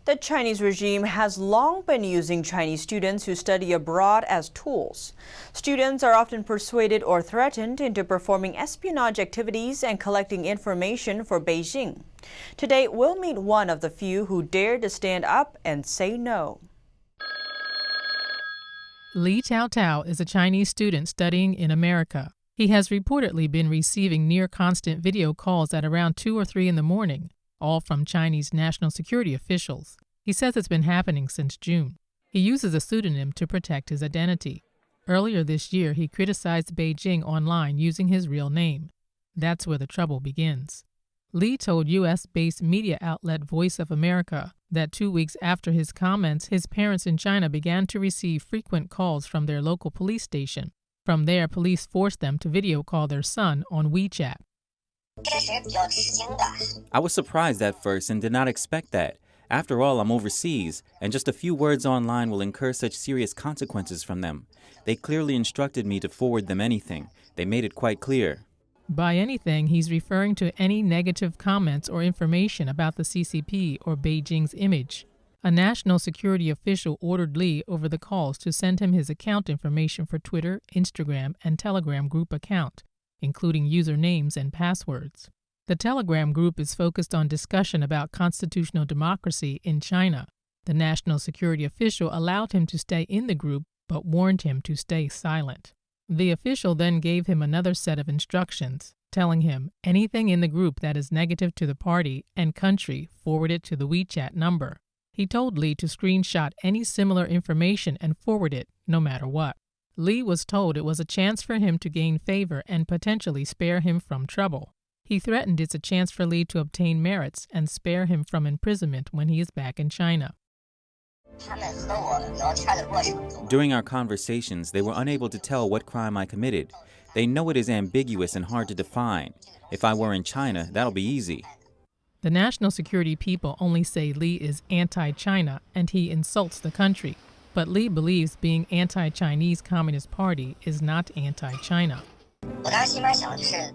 The Chinese regime has long been using Chinese students who study abroad as tools. Students are often persuaded or threatened into performing espionage activities and collecting information for Beijing. Today, we'll meet one of the few who dared to stand up and say no. Li Taotao is a Chinese student studying in America. He has reportedly been receiving near-constant video calls at around 2 or 3 in the morning, all from Chinese national security officials. He says it's been happening since June. He uses a pseudonym to protect his identity. Earlier this year, he criticized Beijing online using his real name. That's where the trouble begins. Li told U.S.-based media outlet Voice of America that 2 weeks after his comments, his parents in China began to receive frequent calls from their local police station. From there, police forced them to video call their son on WeChat. I was surprised at first and did not expect that. After all, I'm overseas, and just a few words online will incur such serious consequences from them. They clearly instructed me to forward them anything. They made it quite clear. By anything, he's referring to any negative comments or information about the CCP or Beijing's image. A national security official ordered Li over the calls to send him his account information for Twitter, Instagram, and Telegram group account, including usernames and passwords. The Telegram group is focused on discussion about constitutional democracy in China. The national security official allowed him to stay in the group, but warned him to stay silent. The official then gave him another set of instructions, telling him anything in the group that is negative to the party and country, forward it to the WeChat number. He told Li to screenshot any similar information and forward it, no matter what. Li was told it was a chance for him to gain favor and potentially spare him from trouble. He threatened it's a chance for Li to obtain merits and spare him from imprisonment when he is back in China. During our conversations, they were unable to tell what crime I committed. They know it is ambiguous and hard to define. If I were in China, that'll be easy. The national security people only say Li is anti-China and he insults the country. But Li believes being anti-Chinese Communist Party is not anti-China.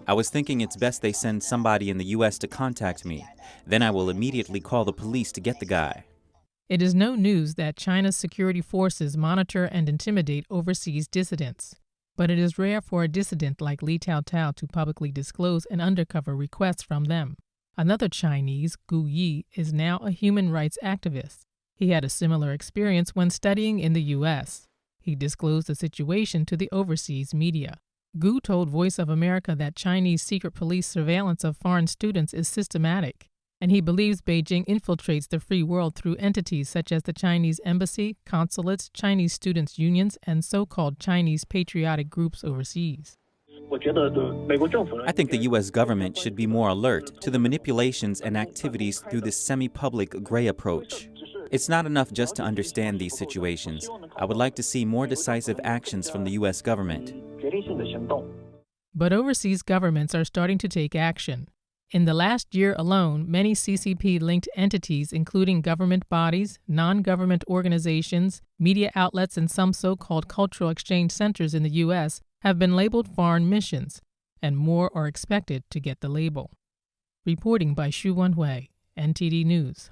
I was thinking it's best they send somebody in the U.S. to contact me. Then I will immediately call the police to get the guy. It is no news that China's security forces monitor and intimidate overseas dissidents. But it is rare for a dissident like Li Taotao to publicly disclose an undercover request from them. Another Chinese, Gu Yi, is now a human rights activist. He had a similar experience when studying in the U.S. He disclosed the situation to the overseas media. Gu told Voice of America that Chinese secret police surveillance of foreign students is systematic, and he believes Beijing infiltrates the free world through entities such as the Chinese embassy, consulates, Chinese students' unions, and so-called Chinese patriotic groups overseas. I think the U.S. government should be more alert to the manipulations and activities through this semi-public gray approach. It's not enough just to understand these situations. I would like to see more decisive actions from the U.S. government. But overseas governments are starting to take action. In the last year alone, many CCP-linked entities, including government bodies, non-government organizations, media outlets, and some so-called cultural exchange centers in the U.S., have been labeled foreign missions, and more are expected to get the label. Reporting by Shu Wenhui, NTD News.